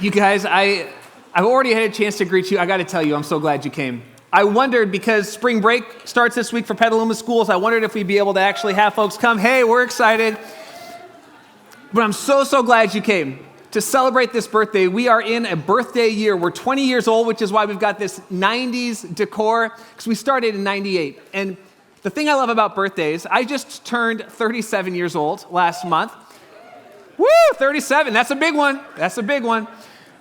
You guys, I've already had a chance to greet you. I got to tell you, I'm so glad you came. I wondered, because spring break starts this week for Petaluma schools, I wondered if we'd be able to actually have folks come. Hey, we're excited. But I'm so glad you came to celebrate this birthday. We are in a birthday year. We're 20 years old, which is why we've got this 90s decor, because we started in 98. And the thing I love about birthdays, I just turned 37 years old last month. Woo, 37, that's a big one. That's a big one.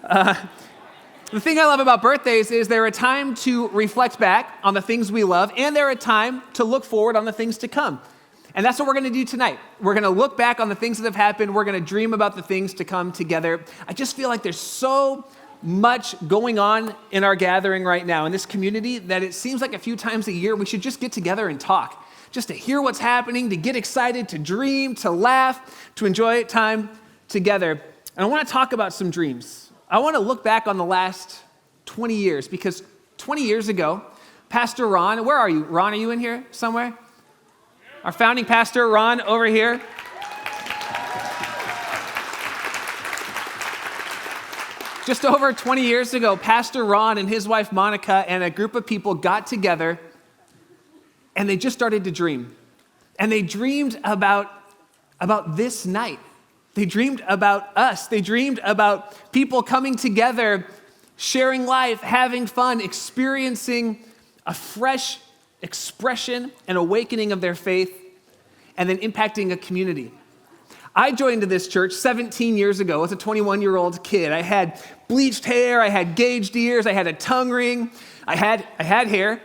The thing I love about birthdays is they're a time to reflect back on the things we love, and they're a time to look forward on the things to come. And that's what we're going to do tonight. We're going to look back on the things that have happened. We're going to dream about the things to come together. I just feel like there's so much going on in our gathering right now in this community that it seems like a few times a year we should just get together and talk, just to hear what's happening, to get excited, to dream, to laugh, to enjoy time together. And I want to talk about some dreams. I want to look back on the last 20 years, because 20 years ago, Pastor Ron, where are you? Ron, are you in here somewhere? Our founding pastor, Ron, over here. Just over 20 years ago, Pastor Ron and his wife, Monica, and a group of people got together, and they just started to dream. And they dreamed about this night. They dreamed about us. They dreamed about people coming together, sharing life, having fun, experiencing a fresh expression and awakening of their faith, and then impacting a community. I joined this church 17 years ago as a 21-year-old kid. I had bleached hair, I had gauged ears, I had a tongue ring, I had hair.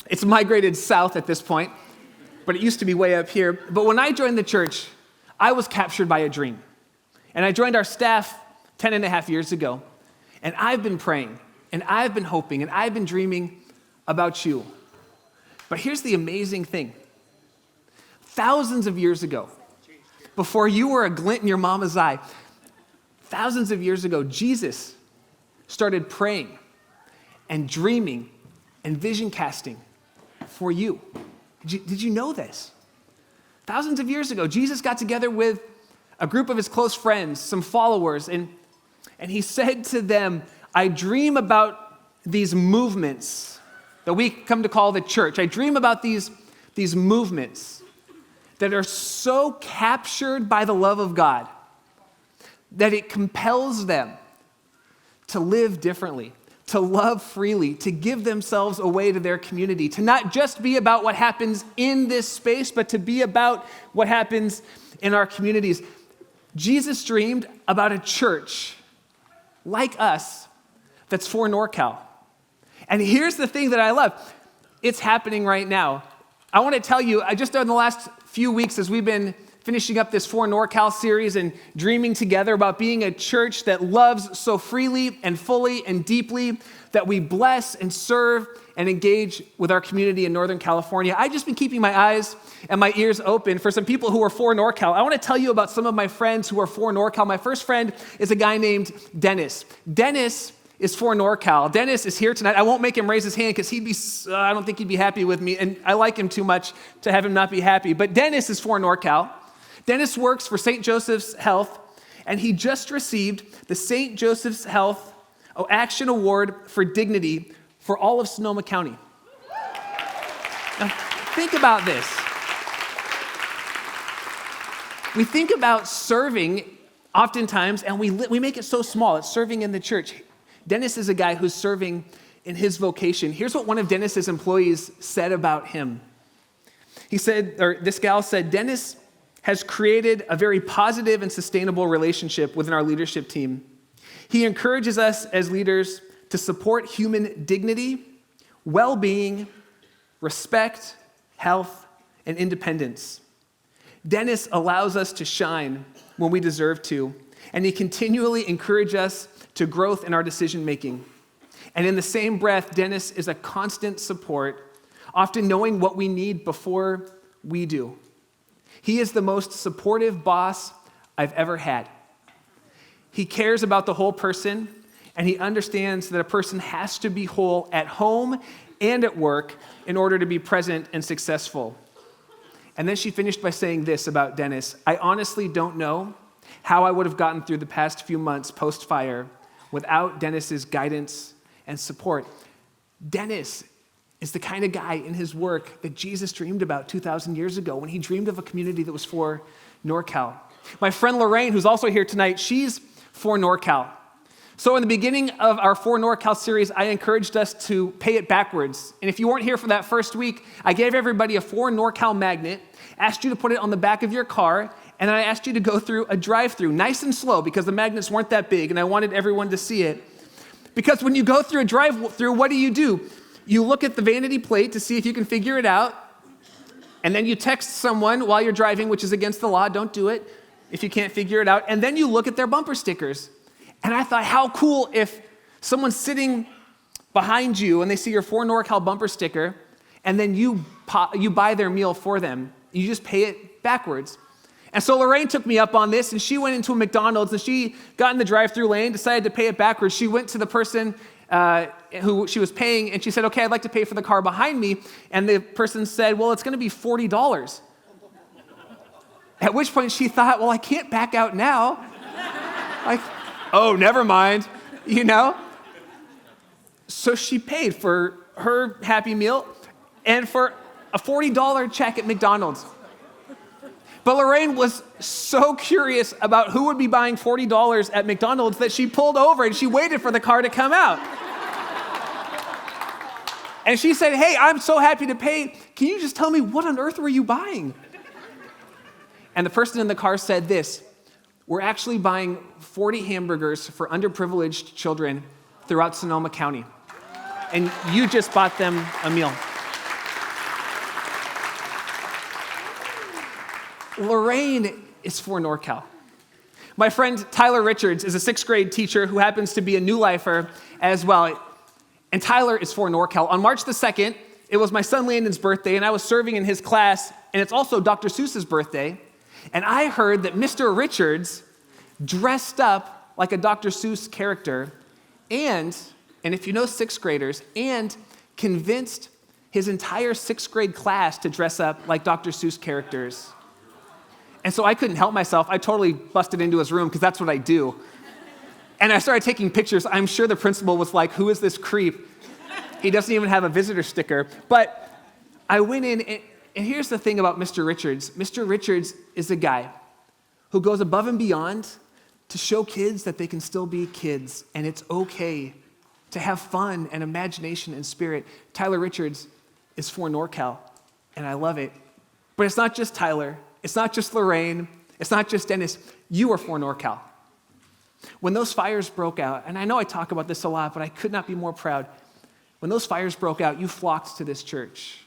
It's migrated south at this point, but it used to be way up here. But when I joined the church, I was captured by a dream. And I joined our staff 10 and a half years ago. And I've been praying, and I've been hoping, and I've been dreaming about you. But here's the amazing thing. Thousands of years ago, before you were a glint in your mama's eye, thousands of years ago, Jesus started praying and dreaming and vision casting for you. Did you know this? Thousands of years ago, Jesus got together with a group of his close friends, some followers, and he said to them, I dream about these movements that we come to call the church. I dream about these movements that are so captured by the love of God that it compels them to live differently, to love freely, to give themselves away to their community, to not just be about what happens in this space, but to be about what happens in our communities. Jesus dreamed about a church like us that's for NorCal. And here's the thing that I love. It's happening right now. I want to tell you, just in the last few weeks as we've been finishing up this For NorCal series and dreaming together about being a church that loves so freely and fully and deeply, that we bless and serve and engage with our community in Northern California. I've just been keeping my eyes and my ears open for some people who are for NorCal. I want to tell you about some of my friends who are for NorCal. My first friend is a guy named Dennis. Dennis is for NorCal. Dennis is here tonight. I won't make him raise his hand because I don't think he'd be happy with me, and I like him too much to have him not be happy. But Dennis is for NorCal. Dennis works for St. Joseph's Health, and he just received the St. Joseph's Health Action Award for Dignity for all of Sonoma County. Now, think about this. We think about serving oftentimes, and we make it so small. It's serving in the church. Dennis is a guy who's serving in his vocation. Here's what one of Dennis's employees said about him. This gal said, Dennis has created a very positive and sustainable relationship within our leadership team. He encourages us as leaders to support human dignity, well-being, respect, health, and independence. Dennis allows us to shine when we deserve to, and he continually encourages us to growth in our decision-making. And in the same breath, Dennis is a constant support, often knowing what we need before we do. He is the most supportive boss I've ever had. He cares about the whole person, and he understands that a person has to be whole at home and at work in order to be present and successful. And then she finished by saying this about Dennis: I honestly don't know how I would have gotten through the past few months post-fire without Dennis's guidance and support. Dennis is the kind of guy in his work that Jesus dreamed about 2,000 years ago when he dreamed of a community that was for NorCal. My friend Lorraine, who's also here tonight, she's for NorCal. So in the beginning of our For NorCal series, I encouraged us to pay it backwards. And if you weren't here for that first week, I gave everybody a For NorCal magnet, asked you to put it on the back of your car, and I asked you to go through a drive-through, nice and slow, because the magnets weren't that big, and I wanted everyone to see it. Because when you go through a drive-through, what do? You look at the vanity plate to see if you can figure it out, and then you text someone while you're driving, which is against the law. Don't do it if you can't figure it out. And then you look at their bumper stickers. And I thought, how cool if someone's sitting behind you and they see your For NorCal bumper sticker, and then you buy their meal for them. You just pay it backwards. And so Lorraine took me up on this, and she went into a McDonald's, and she got in the drive-through lane, decided to pay it backwards. She went to the person who she was paying, and she said, okay, I'd like to pay for the car behind me. And the person said, well, it's going to be $40. At which point she thought, well, I can't back out now. Like, oh, never mind, So she paid for her Happy Meal and for a $40 check at McDonald's. But Lorraine was so curious about who would be buying $40 at McDonald's that she pulled over and she waited for the car to come out. And she said, hey, I'm so happy to pay. Can you just tell me what on earth were you buying? And the person in the car said this: we're actually buying 40 hamburgers for underprivileged children throughout Sonoma County. And you just bought them a meal. Lorraine is for NorCal. My friend Tyler Richards is a 6th grade teacher who happens to be a New Lifer as well. And Tyler is for NorCal. On March the 2nd, it was my son Landon's birthday, and I was serving in his class, and it's also Dr. Seuss's birthday. And I heard that Mr. Richards dressed up like a Dr. Seuss character and if you know 6th graders, and convinced his entire 6th grade class to dress up like Dr. Seuss characters. And so I couldn't help myself. I totally busted into his room because that's what I do. And I started taking pictures. I'm sure the principal was like, who is this creep? He doesn't even have a visitor sticker. But I went in, and here's the thing about Mr. Richards. Mr. Richards is a guy who goes above and beyond to show kids that they can still be kids, and it's okay to have fun and imagination and spirit. Tyler Richards is for NorCal, and I love it. But it's not just Tyler. It's not just Lorraine. It's not just Dennis. You are for NorCal. When those fires broke out, and I know I talk about this a lot, but I could not be more proud. When those fires broke out, you flocked to this church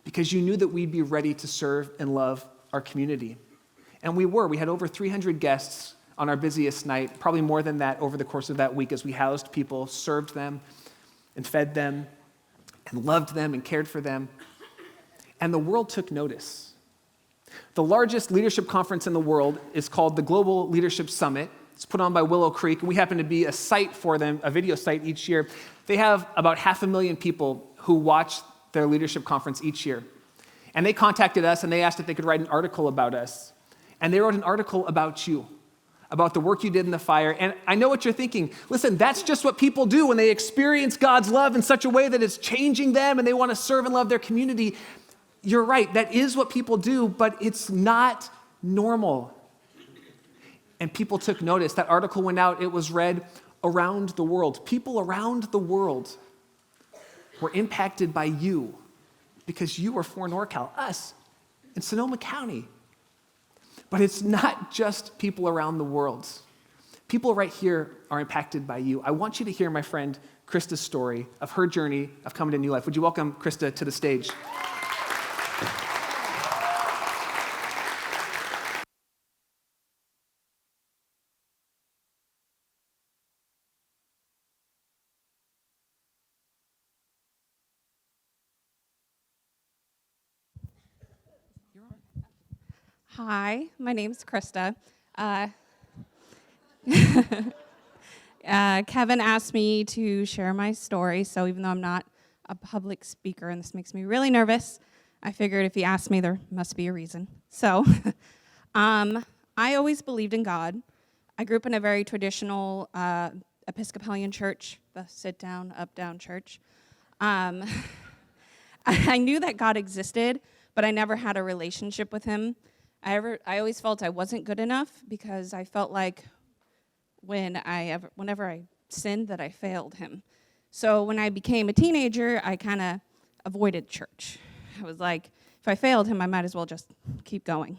because you knew that we'd be ready to serve and love our community. And we were. We had over 300 guests on our busiest night, probably more than that over the course of that week as we housed people, served them, and fed them, and loved them, and cared for them. And the world took notice. The largest leadership conference in the world is called the Global Leadership Summit. It's put on by Willow Creek, and we happen to be a site for them, a video site each year. They have about 500,000 people who watch their leadership conference each year. And they contacted us, and they asked if they could write an article about us. And they wrote an article about you, about the work you did in the fire. And I know what you're thinking. Listen, that's just what people do when they experience God's love in such a way that it's changing them and they want to serve and love their community. You're right, that is what people do, but it's not normal. And people took notice. That article went out, it was read around the world. People around the world were impacted by you because you were for NorCal, us, in Sonoma County. But it's not just people around the world. People right here are impacted by you. I want you to hear my friend Krista's story of her journey of coming to New Life. Would you welcome Krista to the stage? Hi, my name's Krista. Kevin asked me to share my story, so even though I'm not a public speaker and this makes me really nervous, I figured if he asked me, there must be a reason. So I always believed in God. I grew up in a very traditional Episcopalian church, the sit-down, up-down church. I knew that God existed, but I never had a relationship with him. I always felt I wasn't good enough because I felt like whenever I sinned that I failed him. So when I became a teenager, I kind of avoided church. I was like, if I failed him, I might as well just keep going.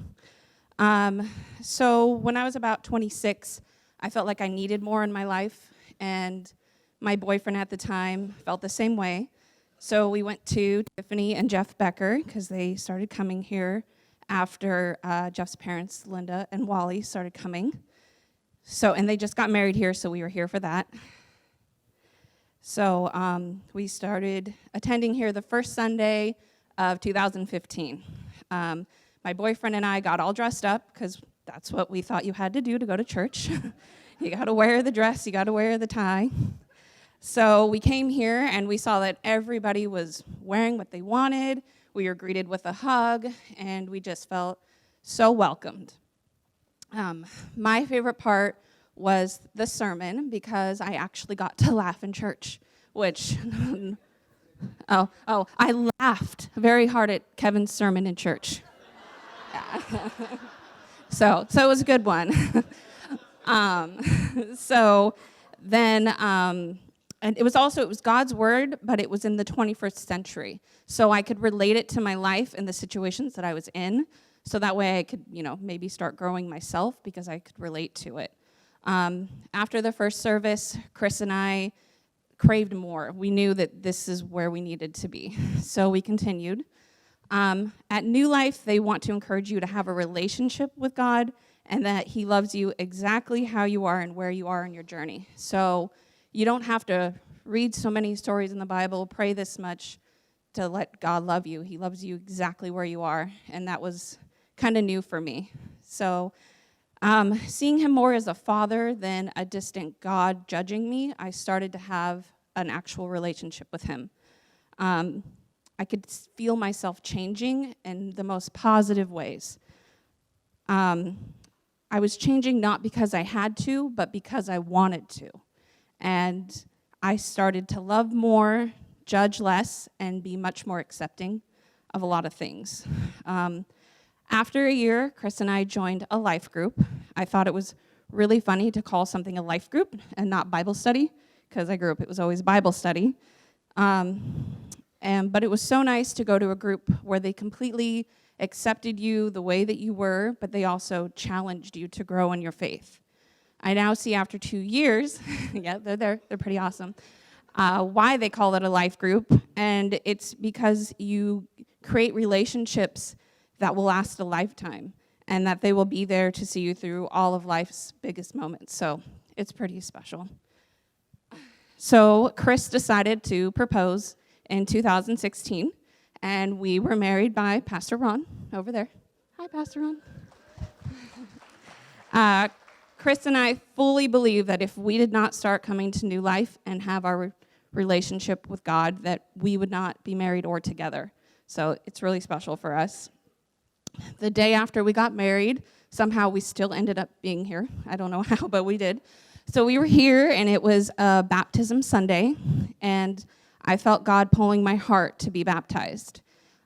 So when I was about 26, I felt like I needed more in my life, and my boyfriend at the time felt the same way. So we went to Tiffany and Jeff Becker because they started coming here after Jeff's parents, Linda and Wally, started coming. And they just got married here, so we were here for that. So we started attending here the first Sunday of 2015. My boyfriend and I got all dressed up because that's what we thought you had to do to go to church. You got to wear the dress, you got to wear the tie. So we came here and we saw that everybody was wearing what they wanted. We were greeted with a hug, and we just felt so welcomed. My favorite part was the sermon because I actually got to laugh in church, which, I laughed very hard at Kevin's sermon in church. Yeah. So it was a good one. And it was God's word, but it was in the 21st century. So I could relate it to my life and the situations that I was in. So that way I could, maybe start growing myself because I could relate to it. After the first service, Chris and I craved more. We knew that this is where we needed to be. So we continued. At New Life, they want to encourage you to have a relationship with God and that he loves you exactly how you are and where you are in your journey. So you don't have to read so many stories in the Bible, pray this much to let God love you. He loves you exactly where you are, and that was kind of new for me. So seeing him more as a father than a distant God judging me, I started to have an actual relationship with him. I could feel myself changing in the most positive ways. I was changing not because I had to, but because I wanted to. And I started to love more, judge less, and be much more accepting of a lot of things. After a year, Chris and I joined a life group. I thought it was really funny to call something a life group and not Bible study, because I grew up, it was always Bible study. But it was so nice to go to a group where they completely accepted you the way that you were, but they also challenged you to grow in your faith. I now see after 2 years, yeah, they're pretty awesome, why they call it a life group, and it's because you create relationships that will last a lifetime, and that they will be there to see you through all of life's biggest moments, so it's pretty special. So Chris decided to propose in 2016, and we were married by Pastor Ron over there. Hi, Pastor Ron. Chris and I fully believe that if we did not start coming to New Life and have our relationship with God, that we would not be married or together. So it's really special for us. The day after we got married, somehow we still ended up being here. I don't know how, but we did. So we were here, and it was a baptism Sunday, and I felt God pulling my heart to be baptized.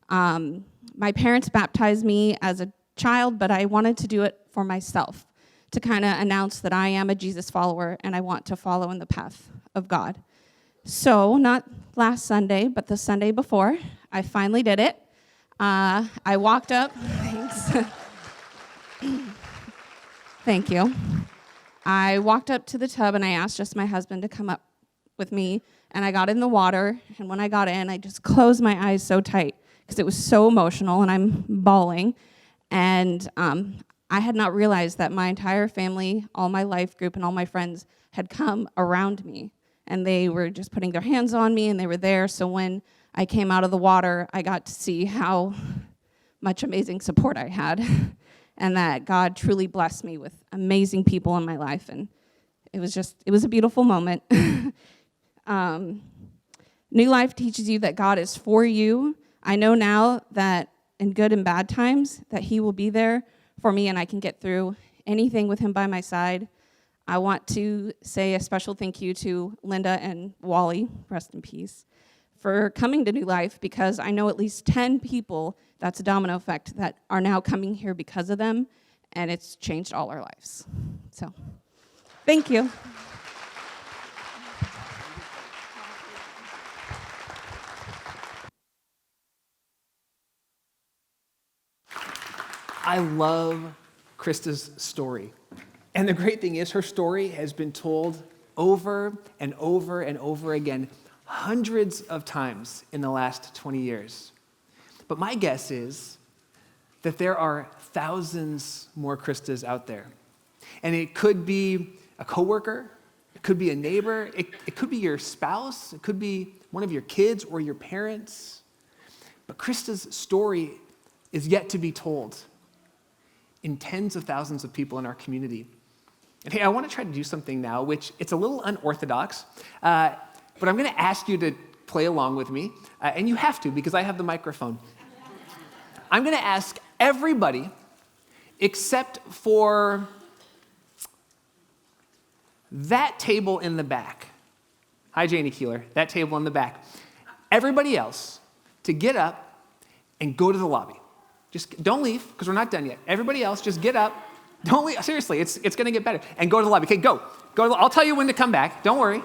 My parents baptized me as a child, but I wanted to do it for myself, to kind of announce that I am a Jesus follower and I want to follow in the path of God. So not last Sunday, but the Sunday before, I finally did it. I walked up. Thanks. Thank you. I walked up to the tub and I asked just my husband to come up with me, and I got in the water, and when I got in, I just closed my eyes so tight because it was so emotional and I'm bawling. And I had not realized that my entire family, all my life group, and all my friends had come around me. And they were just putting their hands on me, and they were there. So when I came out of the water, I got to see how much amazing support I had, and that God truly blessed me with amazing people in my life. And it was a beautiful moment. New Life teaches you that God is for you. I know now that in good and bad times, that he will be there for me, and I can get through anything with him by my side. I want to say a special thank you to Linda and Wally, rest in peace, for coming to New Life, because I know at least 10 people, that's a domino effect, that are now coming here because of them, and it's changed all our lives. So, thank you. I love Krista's story. And the great thing is her story has been told over and over and over again, hundreds of times in the last 20 years. But my guess is that there are thousands more Kristas out there. And it could be a coworker, it could be a neighbor, it could be your spouse, it could be one of your kids or your parents. But Krista's story is yet to be told in tens of thousands of people in our community. And hey, I want to try to do something now, which it's a little unorthodox, but I'm going to ask you to play along with me, and you have to because I have the microphone. I'm going to ask everybody except for that table in the back. Hi, Janie Keeler, that table in the back. Everybody else to get up and go to the lobby. Just don't leave, because we're not done yet. Everybody else, just get up. Don't leave. Seriously, it's going to get better. And go to the lobby. Okay, go. I'll tell you when to come back. Don't worry.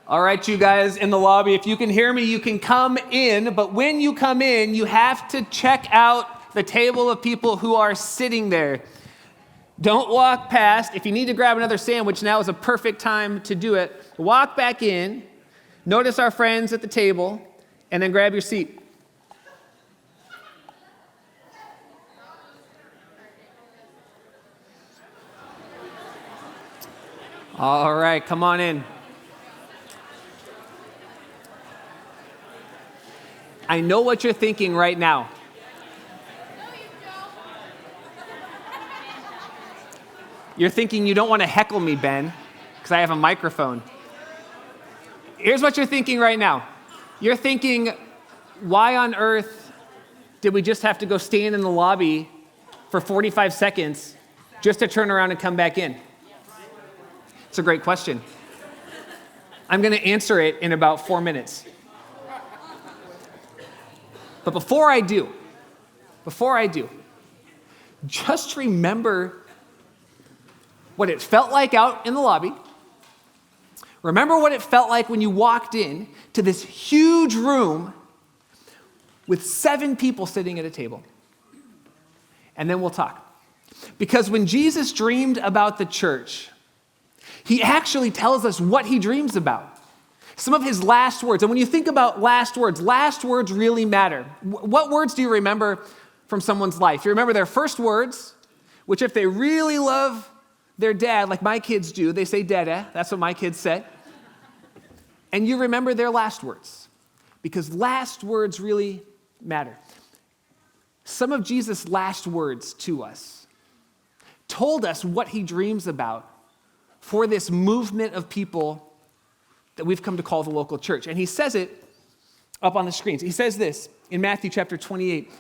All right, you guys in the lobby, if you can hear me, you can come in. But when you come in, you have to check out the table of people who are sitting there. Don't walk past. If you need to grab another sandwich, now is a perfect time to do it. Walk back in, notice our friends at the table, and then grab your seat. All right, come on in. I know what you're thinking right now. You're thinking you don't want to heckle me, Ben, because I have a microphone. Here's what you're thinking right now. You're thinking, why on earth did we just have to go stand in the lobby for 45 seconds just to turn around and come back in? It's a great question. I'm going to answer it in about 4 minutes. But before I do, just remember what it felt like out in the lobby. Remember what it felt like when you walked in to this huge room with 7 people sitting at a table. And then we'll talk. Because when Jesus dreamed about the church, he actually tells us what he dreams about. Some of his last words. And when you think about last words really matter. What words do you remember from someone's life? You remember their first words, which if they really love their dad, like my kids do, they say dada. That's what my kids said. And you remember their last words, because last words really matter. Some of Jesus' last words to us told us what he dreams about for this movement of people that we've come to call the local church. And he says it up on the screens. He says this in Matthew chapter 28.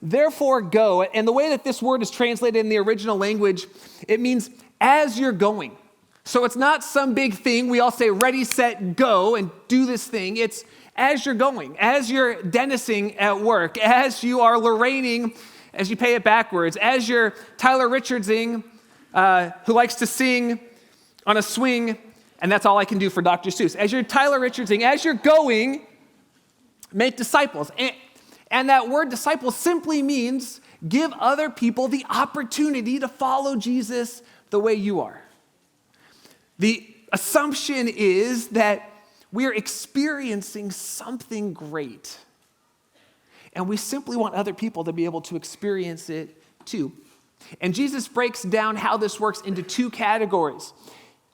Therefore go, and the way that this word is translated in the original language, it means as you're going. So it's not some big thing. We all say ready, set, go and do this thing. It's as you're going, as you're Dennising at work, as you are Lorraining, as you pay it backwards, as you're Tyler Richardsing, who likes to sing on a swing, and that's all I can do for Dr. Seuss. As you're Tyler Richardsing, as you're going, make disciples. And that word disciple simply means give other people the opportunity to follow Jesus the way you are. The assumption is that we're experiencing something great, and we simply want other people to be able to experience it too. And Jesus breaks down how this works into 2 categories.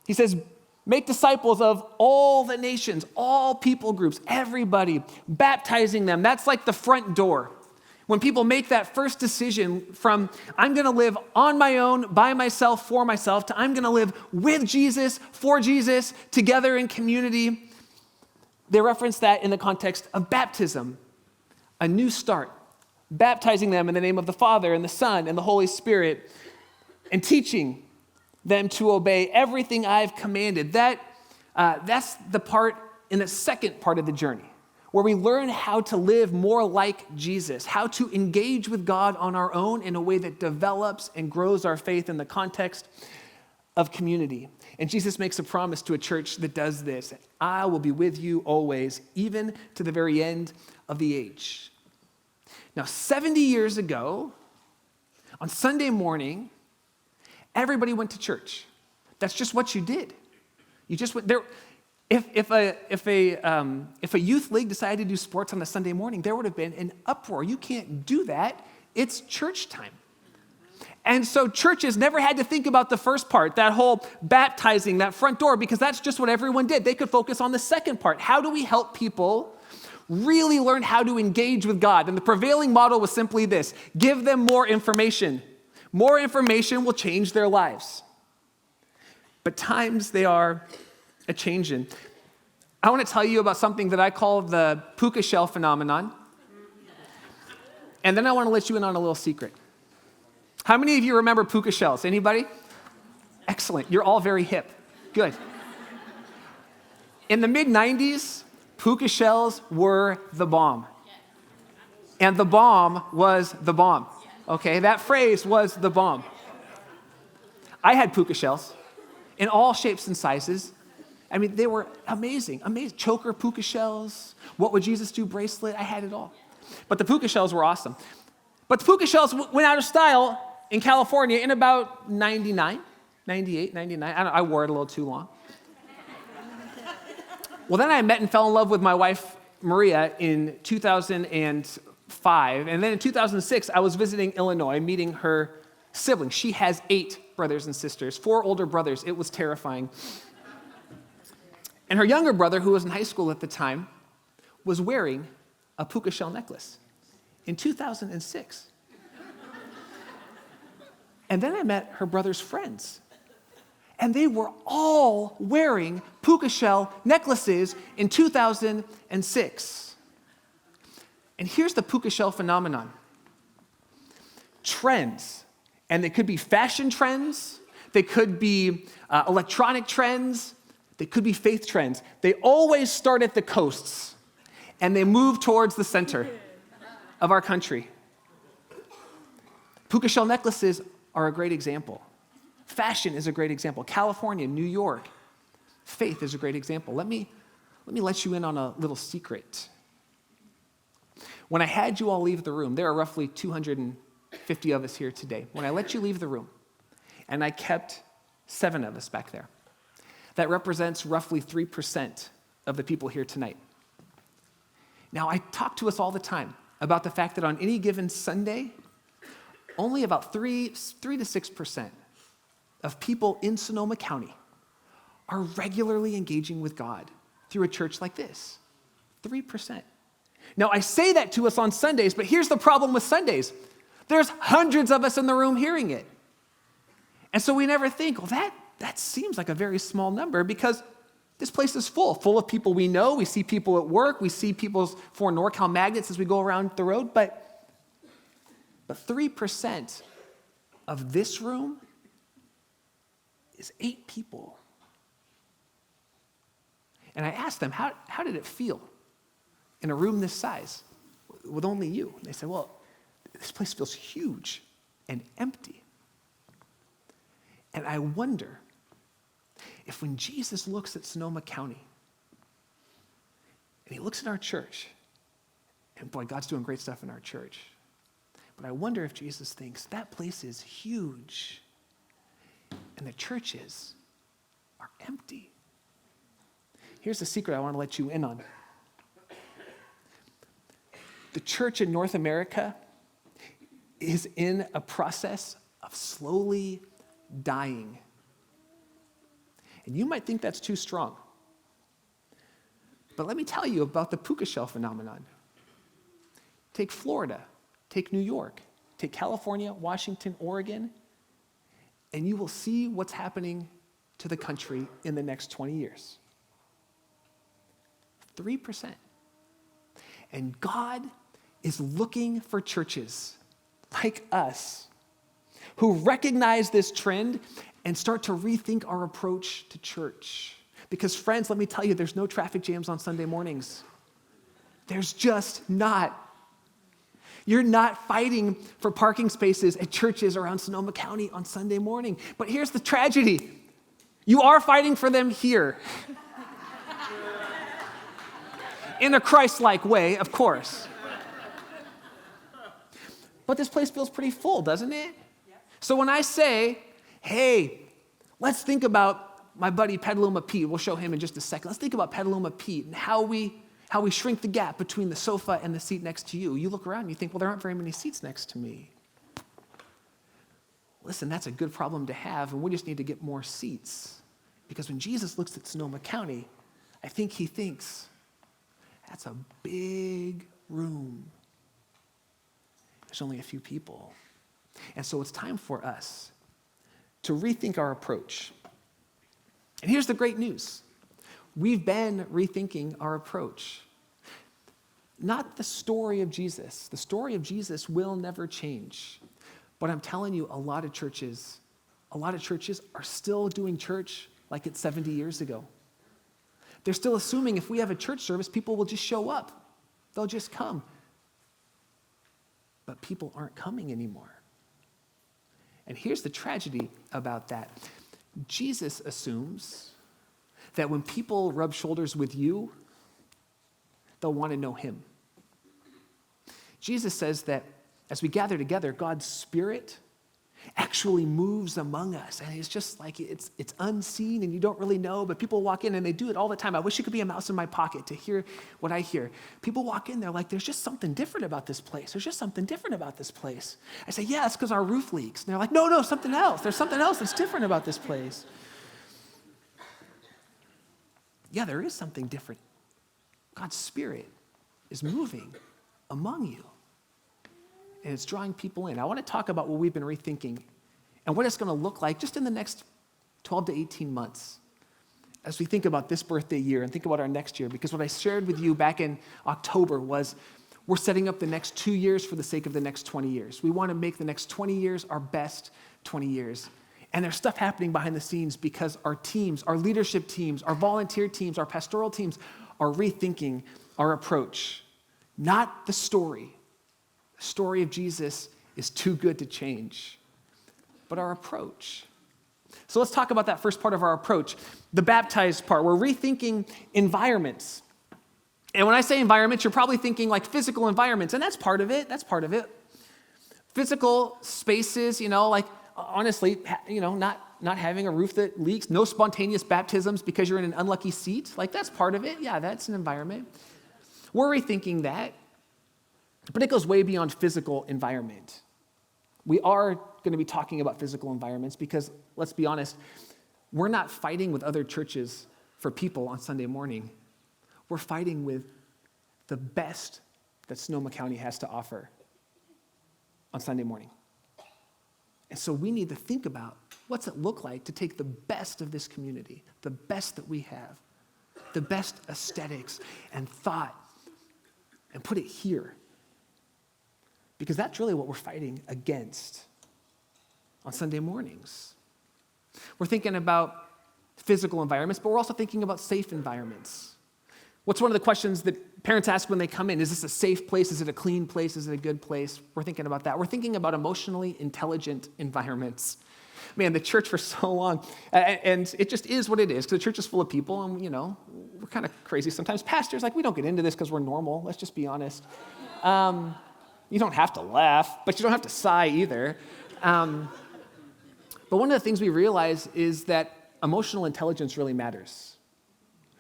He says, make disciples of all the nations, all people groups, everybody, baptizing them. That's like the front door. When people make that first decision from, I'm going to live on my own, by myself, for myself, to I'm going to live with Jesus, for Jesus, together in community, they reference that in the context of baptism, a new start, baptizing them in the name of the Father and the Son and the Holy Spirit, and teaching them to obey everything I've commanded. That's the part in the second part of the journey, where we learn how to live more like Jesus, how to engage with God on our own in a way that develops and grows our faith in the context of community. And Jesus makes a promise to a church that does this: I will be with you always, even to the very end of the age. Now, 70 years ago, on Sunday morning, everybody went to church. That's just what you did. You just went there. If a youth league decided to do sports on a Sunday morning, there would have been an uproar. You can't do that. It's church time. And so churches never had to think about the first part, that whole baptizing, that front door, because that's just what everyone did. They could focus on the second part. How do we help people really learn how to engage with God? And the prevailing model was simply this: give them more information. More information will change their lives. But times, they are a-changin'. I want to tell you about something that I call the puka shell phenomenon. And then I want to let you in on a little secret. How many of you remember puka shells? Anybody? Excellent. You're all very hip. Good. In the mid-90s, puka shells were the bomb. And the bomb was the bomb. Okay, that phrase was the bomb. I had puka shells in all shapes and sizes. I mean, they were amazing. Choker puka shells, What Would Jesus Do bracelet, I had it all. But the puka shells were awesome. But the puka shells went out of style in California in about 99, 98, 99. I wore it a little too long. Well, then I met and fell in love with my wife, Maria, in 2005. And then in 2006, I was visiting Illinois, meeting her siblings. She has 8 brothers and sisters, 4 older brothers. It was terrifying. And her younger brother, who was in high school at the time, was wearing a puka shell necklace in 2006. And then I met her brother's friends. And they were all wearing puka shell necklaces in 2006. And here's the puka shell phenomenon. Trends, and they could be fashion trends, they could be electronic trends, they could be faith trends. They always start at the coasts, and they move towards the center of our country. Puka shell necklaces are a great example. Fashion is a great example. California, New York, faith is a great example. Let me let you in on a little secret. When I had you all leave the room, there are roughly 250 of us here today. When I let you leave the room, and I kept 7 of us back there, that represents roughly 3% of the people here tonight. Now, I talk to us all the time about the fact that on any given Sunday, only about 3 to 6% of people in Sonoma County are regularly engaging with God through a church like this. 3%. Now, I say that to us on Sundays, but here's the problem with Sundays. There's hundreds of us in the room hearing it. And so we never think, well, that seems like a very small number, because this place is full of people we know. We see people at work. We see people's for NorCal magnets as we go around the road. But 3% of this room is 8 people. And I asked them, how did it feel in a room this size with only you? And they said, well, this place feels huge and empty. And I wonder if when Jesus looks at Sonoma County and he looks at our church, and boy, God's doing great stuff in our church, but I wonder if Jesus thinks that place is huge and the churches are empty. Here's the secret I want to let you in on. The church in North America is in a process of slowly dying. And you might think that's too strong. But let me tell you about the puka shell phenomenon. Take Florida. take New York, take California, Washington, Oregon, and you will see what's happening to the country in the next 20 years. 3%. And God is looking for churches like us who recognize this trend and start to rethink our approach to church. Because friends, let me tell you, there's no traffic jams on Sunday mornings. There's just not. You're not fighting for parking spaces at churches around Sonoma County on Sunday morning. But here's the tragedy. You are fighting for them here. In a Christ-like way, of course. But this place feels pretty full, doesn't it? So when I say, hey, let's think about my buddy Petaluma Pete, we'll show him in just a second. Let's think about Petaluma Pete and how we shrink the gap between the sofa and the seat next to you. You look around and you think, well, there aren't very many seats next to me. Listen, that's a good problem to have, and we just need to get more seats. Because when Jesus looks at Sonoma County, I think he thinks, that's a big room. There's only a few people. And so it's time for us to rethink our approach. And here's the great news. We've been rethinking our approach. Not the story of Jesus. The story of Jesus will never change. But I'm telling you, a lot of churches are still doing church like it's 70 years ago. They're still assuming if we have a church service, people will just show up. They'll just come. But people aren't coming anymore. And here's the tragedy about that. Jesus assumes that when people rub shoulders with you, they'll want to know him. Jesus says that as we gather together, God's Spirit actually moves among us. And it's just like it's unseen and you don't really know, but people walk in and they do it all the time. I wish it could be a mouse in my pocket to hear what I hear. People walk in, they're like, there's just something different about this place. There's just something different about this place. I say, yeah, it's because our roof leaks. And they're like, no, something else. There's something else that's different about this place. Yeah, there is something different. God's Spirit is moving among you. And it's drawing people in. I want to talk about what we've been rethinking and what it's going to look like just in the next 12 to 18 months as we think about this birthday year and think about our next year. Because what I shared with you back in October was we're setting up the next 2 years for the sake of the next 20 years. We want to make the next 20 years our best 20 years. And there's stuff happening behind the scenes because our teams, our leadership teams, our volunteer teams, our pastoral teams are rethinking our approach. Not the story. The story of Jesus is too good to change, but our approach. So let's talk about that first part of our approach, the baptized part. We're rethinking environments. And when I say environments, you're probably thinking like physical environments, and that's part of it. Physical spaces, like honestly, not having a roof that leaks, no spontaneous baptisms because you're in an unlucky seat. Like that's part of it. Yeah, that's an environment. We're rethinking that. But it goes way beyond physical environment. We are going to be talking about physical environments because, let's be honest, we're not fighting with other churches for people on Sunday morning. We're fighting with the best that Sonoma County has to offer on Sunday morning. And so we need to think about what's it look like to take the best of this community, the best that we have, the best aesthetics and thought, and put it here. Because that's really what we're fighting against on Sunday mornings. We're thinking about physical environments, but we're also thinking about safe environments. What's one of the questions that parents ask when they come in? Is this a safe place? Is it a clean place? Is it a good place? We're thinking about that. We're thinking about emotionally intelligent environments. Man, the church for so long, and it just is what it is, because the church is full of people, and, we're kind of crazy sometimes. Pastors, we don't get into this because we're normal. Let's just be honest. You don't have to laugh, but you don't have to sigh either. But one of the things we realize is that emotional intelligence really matters.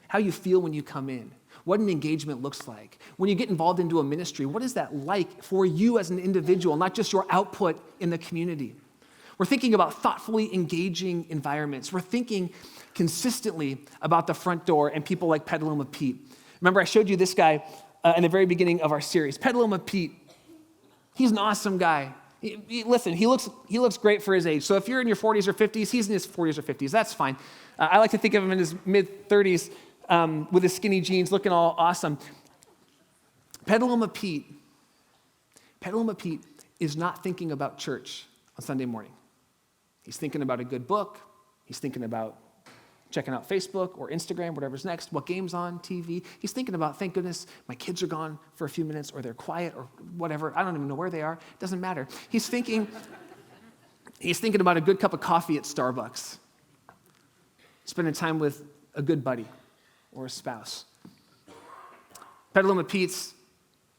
How you feel when you come in, what an engagement looks like. When you get involved into a ministry, what is that like for you as an individual, not just your output in the community? We're thinking about thoughtfully engaging environments. We're thinking consistently about the front door and people like Petaluma Pete. Remember, I showed you this guy in the very beginning of our series. Petaluma Pete He's an awesome guy. Listen, he looks great for his age. So if you're in your 40s or 50s, he's in his 40s or 50s. That's fine. I like to think of him in his mid-30s with his skinny jeans, looking all awesome. Petaluma Pete is not thinking about church on Sunday morning. He's thinking about a good book. He's thinking about checking out Facebook or Instagram, whatever's next, what game's on TV. He's thinking about, thank goodness, my kids are gone for a few minutes, or they're quiet, or whatever. I don't even know where they are. It doesn't matter. He's thinking about a good cup of coffee at Starbucks, spending time with a good buddy or a spouse. Petaluma Pete's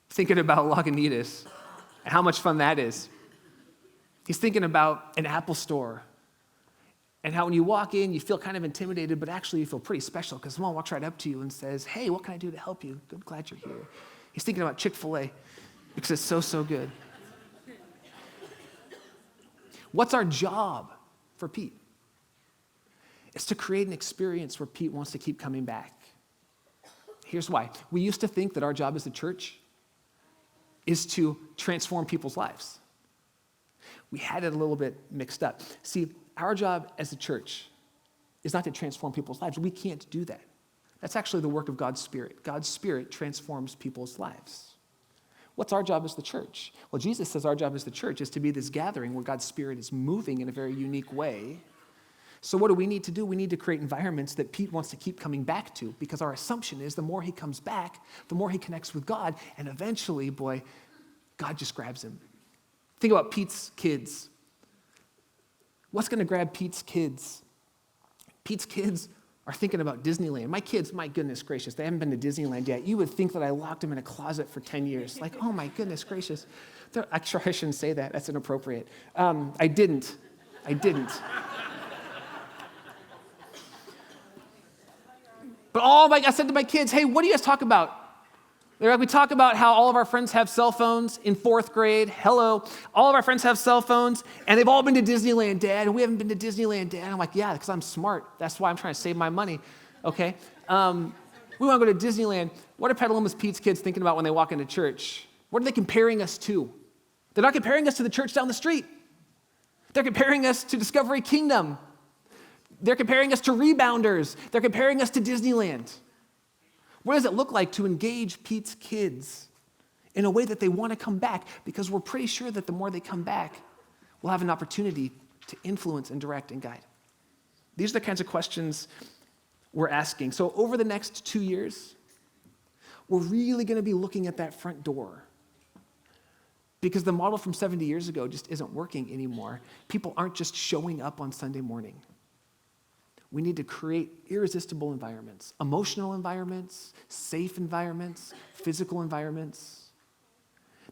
thinking about Lagunitas and how much fun that is. He's thinking about an Apple store and how when you walk in, you feel kind of intimidated, but actually you feel pretty special because someone walks right up to you and says, hey, what can I do to help you? I'm glad you're here. He's thinking about Chick-fil-A because it's so, so good. What's our job for Pete? It's to create an experience where Pete wants to keep coming back. Here's why. We used to think that our job as a church is to transform people's lives. We had it a little bit mixed up. See, our job as a church is not to transform people's lives. We can't do that. That's actually the work of God's Spirit. God's Spirit transforms people's lives. What's our job as the church? Well, Jesus says our job as the church is to be this gathering where God's Spirit is moving in a very unique way. So what do we need to do? We need to create environments that Pete wants to keep coming back to, because our assumption is the more he comes back, the more he connects with God, and eventually, boy, God just grabs him. Think about Pete's kids. What's going to grab Pete's kids? Pete's kids are thinking about Disneyland. My kids, my goodness gracious, they haven't been to Disneyland yet. You would think that I locked them in a closet for 10 years. Like, oh my goodness gracious. Actually, I shouldn't say that. That's inappropriate. I didn't. But I said to my kids, hey, what do you guys talk about? They're like, we talk about how all of our friends have cell phones in 4th grade. Hello. All of our friends have cell phones, and they've all been to Disneyland, Dad, and we haven't been to Disneyland, Dad. I'm like, yeah, because I'm smart. That's why I'm trying to save my money. Okay? We want to go to Disneyland. What are Petaluma's Pete's kids thinking about when they walk into church? What are they comparing us to? They're not comparing us to the church down the street. They're comparing us to Discovery Kingdom. They're comparing us to Rebounders. They're comparing us to Disneyland. What does it look like to engage Pete's kids in a way that they want to come back? Because we're pretty sure that the more they come back, we'll have an opportunity to influence and direct and guide. These are the kinds of questions we're asking. So over the next 2 years, we're really going to be looking at that front door, because the model from 70 years ago just isn't working anymore. People aren't just showing up on Sunday morning. We need to create irresistible environments, emotional environments, safe environments, physical environments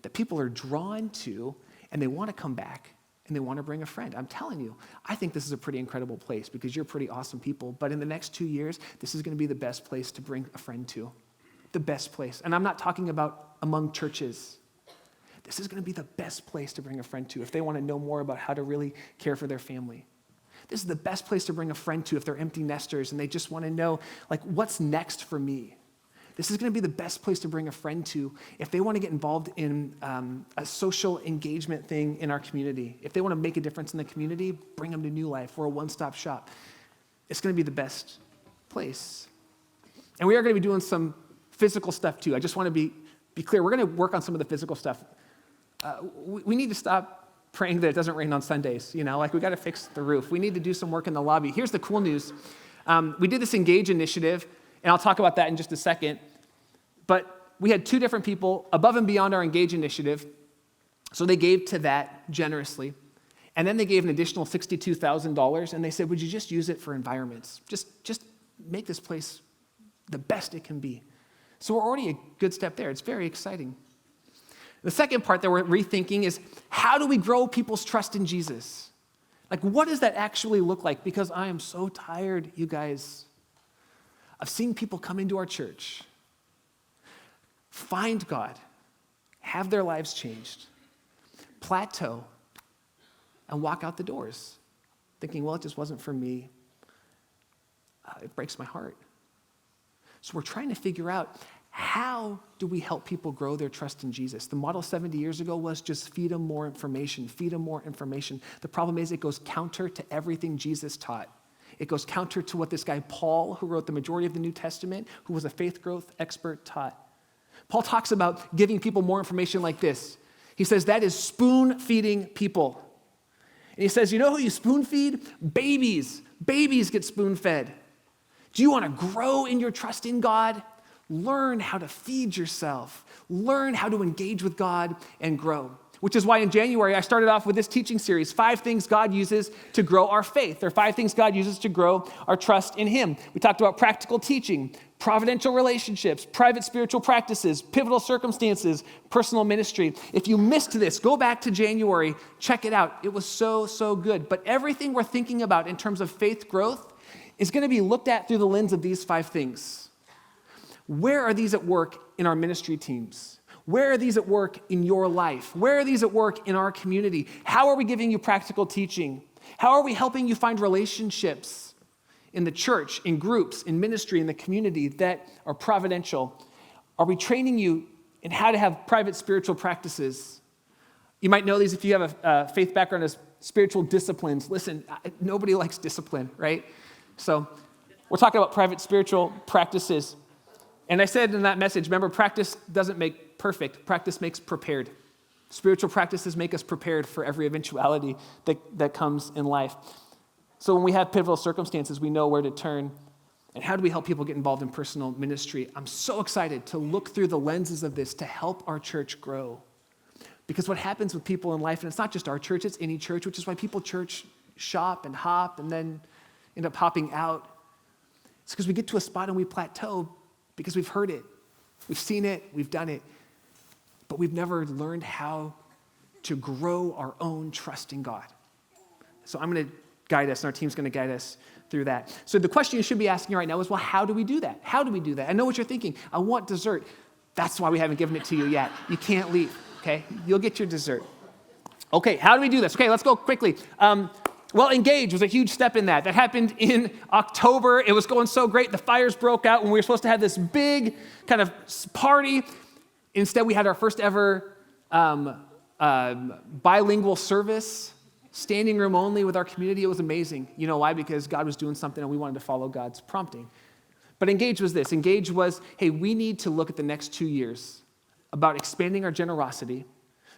that people are drawn to, and they want to come back and they want to bring a friend. I'm telling you, I think this is a pretty incredible place because you're pretty awesome people. But in the next 2 years, this is going to be the best place to bring a friend to. The best place. And I'm not talking about among churches. This is going to be the best place to bring a friend to if they want to know more about how to really care for their family. This is the best place to bring a friend to if they're empty nesters and they just want to know, like, what's next for me? This is going to be the best place to bring a friend to if they want to get involved in a social engagement thing in our community. If they want to make a difference in the community, bring them to New Life. We're a one-stop shop. It's going to be the best place. And we are going to be doing some physical stuff too. I just want to be clear. We're going to work on some of the physical stuff. We need to stop praying that it doesn't rain on Sundays. We got to fix the roof. We need to do some work in the lobby. Here's the cool news. We did this Engage initiative, and I'll talk about that in just a second. But we had 2 different people above and beyond our Engage initiative. So they gave to that generously. And then they gave an additional $62,000, and they said, would you just use it for environments? Just make this place the best it can be. So we're already a good step there. It's very exciting. The second part that we're rethinking is, how do we grow people's trust in Jesus? Like, what does that actually look like? Because I am so tired, you guys, of seeing people come into our church, find God, have their lives changed, plateau, and walk out the doors, thinking, well, it just wasn't for me. It breaks my heart. So we're trying to figure out, how do we help people grow their trust in Jesus? The model 70 years ago was just feed them more information, feed them more information. The problem is it goes counter to everything Jesus taught. It goes counter to what this guy Paul, who wrote the majority of the New Testament, who was a faith growth expert, taught. Paul talks about giving people more information like this. He says that is spoon feeding people. And he says, you know who you spoon feed? Babies. Babies get spoon fed. Do you want to grow in your trust in God? Learn how to feed yourself. Learn how to engage with God and grow. Which is why in January I started off with this teaching series, 5 things God uses to grow our faith, or 5 things God uses to grow our trust in Him. We talked about practical teaching, providential relationships, private spiritual practices, pivotal circumstances, personal ministry. If you missed this, go back to January, check it out. It was so, so good. But everything we're thinking about in terms of faith growth is going to be looked at through the lens of these 5 things. Where are these at work in our ministry teams? Where are these at work in your life? Where are these at work in our community? How are we giving you practical teaching? How are we helping you find relationships in the church, in groups, in ministry, in the community that are providential? Are we training you in how to have private spiritual practices? You might know these if you have a faith background as spiritual disciplines. Listen, nobody likes discipline, right? So we're talking about private spiritual practices. And I said in that message, remember, practice doesn't make perfect. Practice makes prepared. Spiritual practices make us prepared for every eventuality that comes in life. So when we have pivotal circumstances, we know where to turn. And how do we help people get involved in personal ministry? I'm so excited to look through the lenses of this to help our church grow. Because what happens with people in life, and it's not just our church, it's any church, which is why people church shop and hop and then end up hopping out. It's because we get to a spot and we plateau because we've heard it, we've seen it, we've done it, but we've never learned how to grow our own trust in God. So I'm going to guide us, and our team's going to guide us through that. So the question you should be asking right now is, well, how do we do that? How do we do that? I know what you're thinking. I want dessert. That's why we haven't given it to you yet. You can't leave, okay? You'll get your dessert. Okay, how do we do this? Okay, let's go quickly. Well, Engage was a huge step in that. That happened in October. It was going so great. The fires broke out when we were supposed to have this big kind of party. Instead, we had our first ever bilingual service, standing room only with our community. It was amazing. You know why? Because God was doing something and we wanted to follow God's prompting. But Engage was this. Engage was, hey, we need to look at the next 2 years about expanding our generosity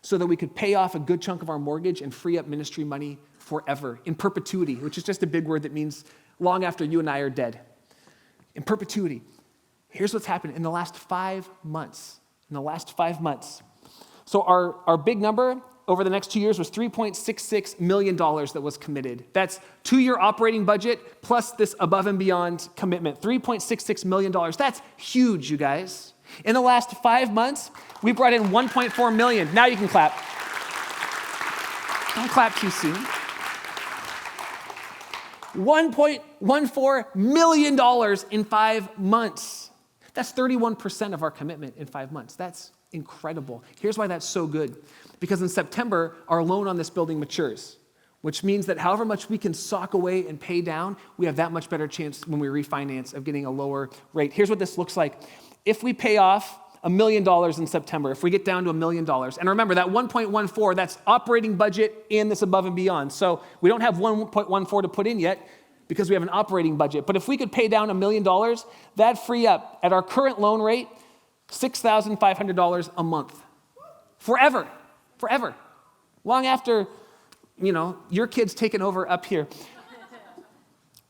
so that we could pay off a good chunk of our mortgage and free up ministry money forever, in perpetuity, which is just a big word that means long after you and I are dead. In perpetuity. Here's what's happened in the last 5 months. So our big number over the next 2 years was $3.66 million that was committed. That's 2-year operating budget plus this above and beyond commitment. $3.66 million. That's huge, you guys. In the last 5 months, we brought in $1.4 million. Now you can clap. Don't clap too soon. $1.14 million in 5 months. That's 31% of our commitment in 5 months. That's incredible. Here's why that's so good. Because in September, our loan on this building matures, which means that however much we can sock away and pay down, we have that much better chance when we refinance of getting a lower rate. Here's what this looks like. If we pay off $1 million in September, if we get down to $1 million, and remember that 1.14, that's operating budget and this above and beyond. So we don't have 1.14 to put in yet because we have an operating budget. But if we could pay down $1 million, that'd free up, at our current loan rate, $6,500 a month. Forever. Long after, your kid's taken over up here.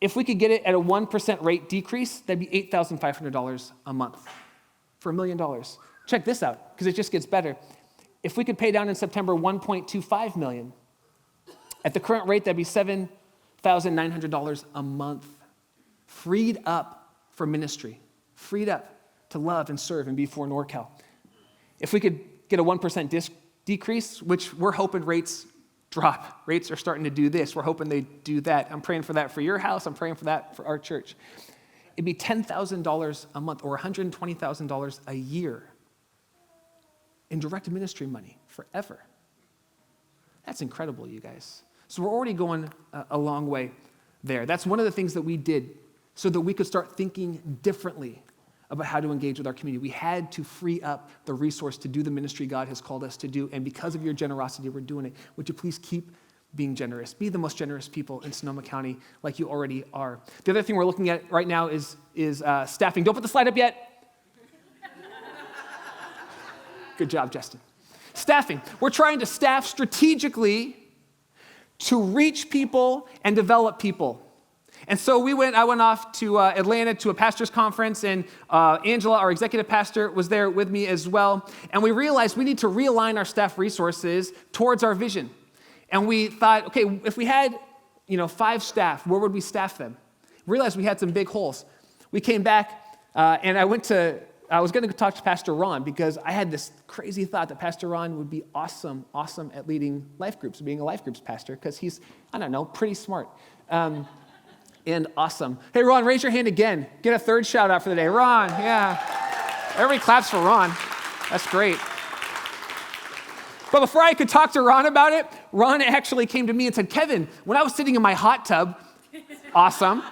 If we could get it at a 1% rate decrease, that'd be $8,500 a month. For $1 million. Check this out, because it just gets better. If we could pay down in September $1.25 million, at the current rate, that'd be $7,900 a month. Freed up for ministry. Freed up to love and serve and be for NorCal. If we could get a 1% decrease, which we're hoping rates drop. Rates are starting to do this. We're hoping they do that. I'm praying for that for your house. I'm praying for that for our church. It'd be $10,000 a month or $120,000 a year in direct ministry money forever. That's incredible, you guys. So we're already going a long way there. That's one of the things that we did so that we could start thinking differently about how to engage with our community. We had to free up the resource to do the ministry God has called us to do, and because of your generosity, we're doing it. Would you please keep being generous? Be the most generous people in Sonoma County like you already are. The other thing we're looking at right now is staffing. Don't put the slide up yet. Good job, Justin. Staffing. We're trying to staff strategically to reach people and develop people. And so I went off to Atlanta to a pastor's conference, and Angela, our executive pastor, was there with me as well. And we realized we need to realign our staff resources towards our vision. And we thought, okay, if we had 5 staff, where would we staff them? Realized we had some big holes. We came back, and I was going to talk to Pastor Ron because I had this crazy thought that Pastor Ron would be awesome at leading life groups, being a life groups pastor, because he's, pretty smart. And awesome. Hey, Ron, raise your hand again. Get a third shout out for the day. Ron, yeah. Everybody claps for Ron. That's great. But before I could talk to Ron about it, Ron actually came to me and said, Kevin, when I was sitting in my hot tub, awesome.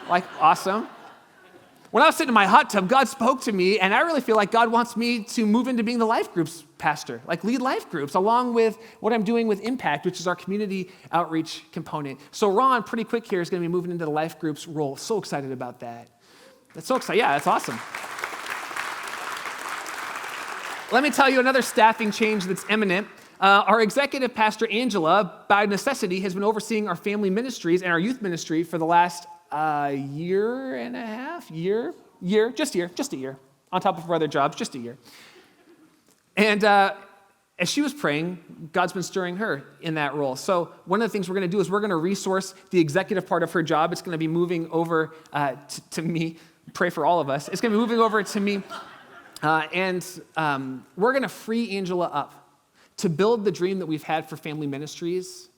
When I was sitting in my hot tub, God spoke to me, and I really feel like God wants me to move into being the life groups pastor, like lead life groups, along with what I'm doing with Impact, which is our community outreach component. So Ron, pretty quick here, is going to be moving into the life groups role. So excited about that. That's so exciting. Yeah, that's awesome. Let me tell you another staffing change that's imminent. Our executive pastor, Angela, by necessity, has been overseeing our family ministries and our youth ministry for the last year and a half, just a year, on top of her other jobs, just a year. And as she was praying, God's been stirring her in that role. So one of the things we're going to do is we're going to resource the executive part of her job. It's going to be moving over to me. Pray for all of us. It's going to be moving over to me. And we're going to free Angela up to build the dream that we've had for family ministries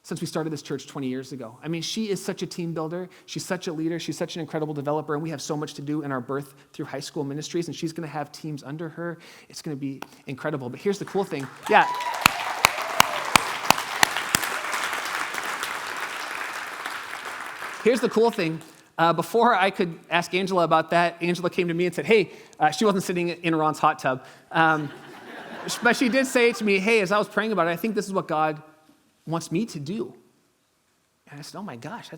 since we started this church 20 years ago. I mean, she is such a team builder. She's such a leader. She's such an incredible developer, and we have so much to do in our birth through high school ministries, and she's going to have teams under her. It's going to be incredible. But here's the cool thing. Yeah. Here's the cool thing. Before I could ask Angela about that, Angela came to me and said, hey, she wasn't sitting in Ron's hot tub, but she did say to me, hey, as I was praying about it, I think this is what God wants me to do. And I said, oh my gosh,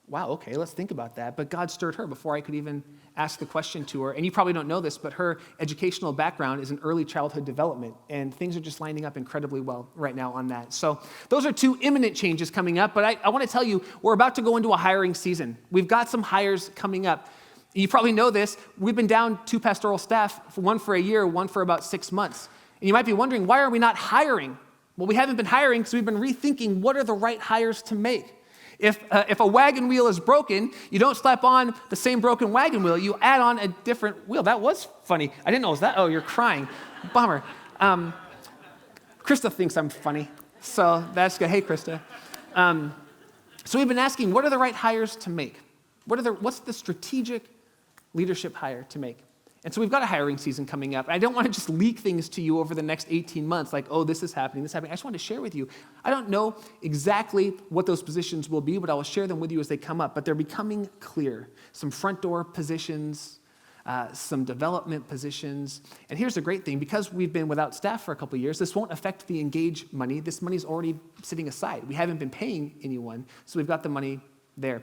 wow, okay, let's think about that. But God stirred her before I could even ask the question to her. And you probably don't know this, but her educational background is in early childhood development, and things are just lining up incredibly well right now on that. So those are 2 imminent changes coming up, but I want to tell you, we're about to go into a hiring season. We've got some hires coming up. You probably know this. We've been down 2 pastoral staff, one for a year, one for about 6 months. And you might be wondering, why are we not hiring? Well, we haven't been hiring because we've been rethinking what are the right hires to make. If a wagon wheel is broken, you don't slap on the same broken wagon wheel. You add on a different wheel. That was funny. I didn't know it was that. Oh, you're crying. Bummer. Krista thinks I'm funny, so that's good. Hey, Krista. So we've been asking, what are the right hires to make? What's the strategic leadership hire to make? And so we've got a hiring season coming up. I don't want to just leak things to you over the next 18 months, like, oh, this is happening, this is happening. I just want to share with you. I don't know exactly what those positions will be, but I will share them with you as they come up. But they're becoming clear. Some front door positions, some development positions. And here's the great thing. Because we've been without staff for a couple of years, this won't affect the Engage money. This money's already sitting aside. We haven't been paying anyone, so we've got the money there.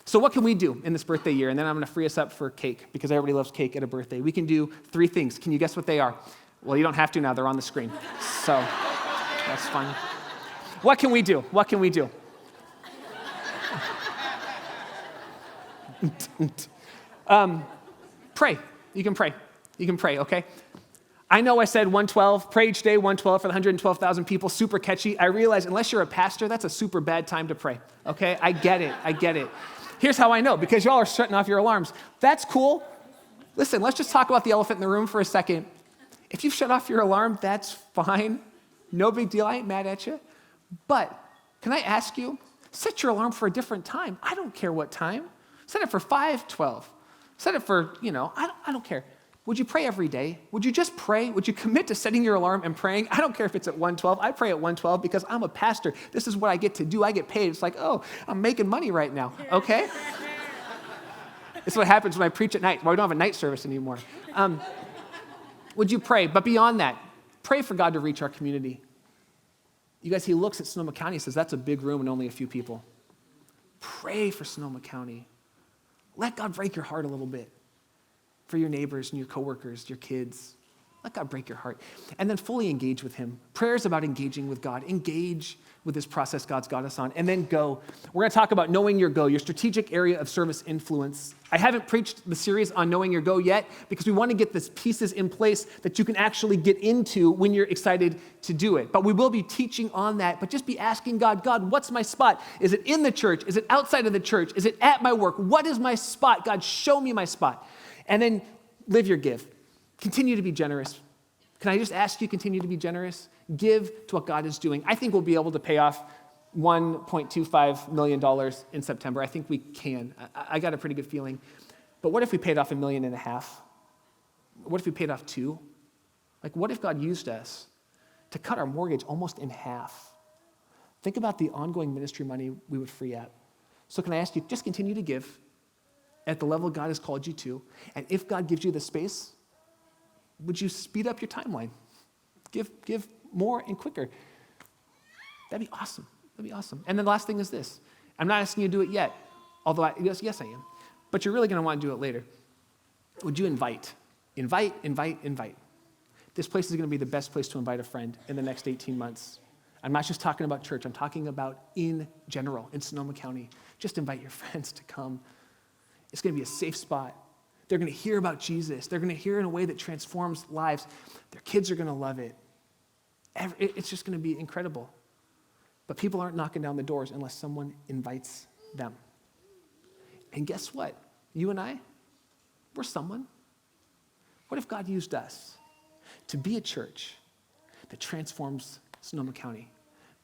So what can we do in this birthday year? And then I'm going to free us up for cake, because everybody loves cake at a birthday. We can do 3 things. Can you guess what they are? Well, you don't have to now. They're on the screen. So that's fun. What can we do? What can we do? Pray. You can pray. You can pray, okay? I know I said 112, pray each day, 112 for the 112,000 people, super catchy. I realize unless you're a pastor, that's a super bad time to pray, okay? I get it. Here's how I know, because y'all are shutting off your alarms. That's cool. Listen, let's just talk about the elephant in the room for a second. If you shut off your alarm, that's fine. No big deal, I ain't mad at you. But can I ask you, set your alarm for a different time. I don't care what time. Set it for 5:12. Set it for, I don't care. Would you pray every day? Would you just pray? Would you commit to setting your alarm and praying? I don't care if it's at 1:12. I pray at 1:12 because I'm a pastor. This is what I get to do. I get paid. It's like, oh, I'm making money right now, okay? It's what happens when I preach at night. Well, we don't have a night service anymore. Would you pray? But beyond that, pray for God to reach our community. You guys, he looks at Sonoma County and says, that's a big room and only a few people. Pray for Sonoma County. Let God break your heart a little bit for your neighbors and your coworkers, your kids. Let God break your heart. And then fully engage with him. Prayer is about engaging with God. Engage with this process God's got us on. And then go. We're going to talk about knowing your go, your strategic area of service influence. I haven't preached the series on knowing your go yet because we want to get these pieces in place that you can actually get into when you're excited to do it. But we will be teaching on that. But just be asking God, God, what's my spot? Is it in the church? Is it outside of the church? Is it at my work? What is my spot? God, show me my spot. And then live your give. Continue to be generous. Can I just ask you, continue to be generous? Give to what God is doing. I think we'll be able to pay off $1.25 million in September. I think we can. I got a pretty good feeling. But what if we paid off $1.5 million? What if we paid off $2 million? Like, what if God used us to cut our mortgage almost in half? Think about the ongoing ministry money we would free up. So can I ask you, just continue to give at the level God has called you to. And if God gives you the space, would you speed up your timeline? Give more and quicker. That'd be awesome. That'd be awesome. And then the last thing is this. I'm not asking you to do it yet, although yes, I am. But you're really going to want to do it later. Would you invite? Invite. This place is going to be the best place to invite a friend in the next 18 months. I'm not just talking about church. I'm talking about in general, in Sonoma County. Just invite your friends to come. It's going to be a safe spot. They're going to hear about Jesus. They're going to hear in a way that transforms lives. Their kids are going to love it. It's just going to be incredible. But people aren't knocking down the doors unless someone invites them. And guess what? You and I, we're someone. What if God used us to be a church that transforms Sonoma County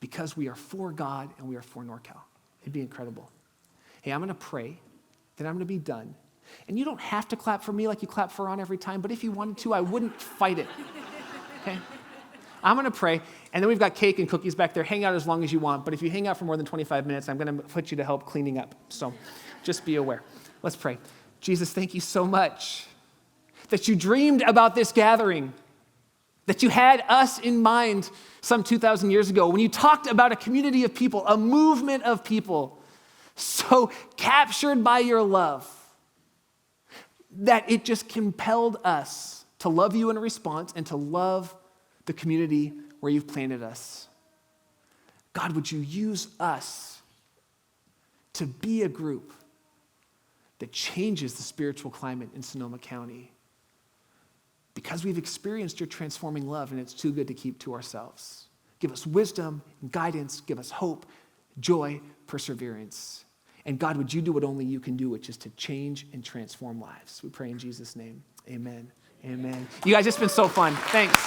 because we are for God and we are for NorCal? It'd be incredible. Hey, I'm going to pray, then I'm going to be done. And you don't have to clap for me like you clap for Ron every time, but if you wanted to, I wouldn't fight it. Okay? I'm going to pray, and then we've got cake and cookies back there. Hang out as long as you want, but if you hang out for more than 25 minutes, I'm going to put you to help cleaning up. So just be aware. Let's pray. Jesus, thank you so much that you dreamed about this gathering, that you had us in mind some 2,000 years ago when you talked about a community of people, a movement of people so captured by your love that it just compelled us to love you in response and to love the community where you've planted us. God, would you use us to be a group that changes the spiritual climate in Sonoma County because we've experienced your transforming love and it's too good to keep to ourselves. Give us wisdom and guidance. Give us hope, joy, perseverance. And God, would you do what only you can do, which is to change and transform lives. We pray in Jesus' name. Amen. Amen. You guys, it's been so fun. Thanks.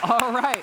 All right.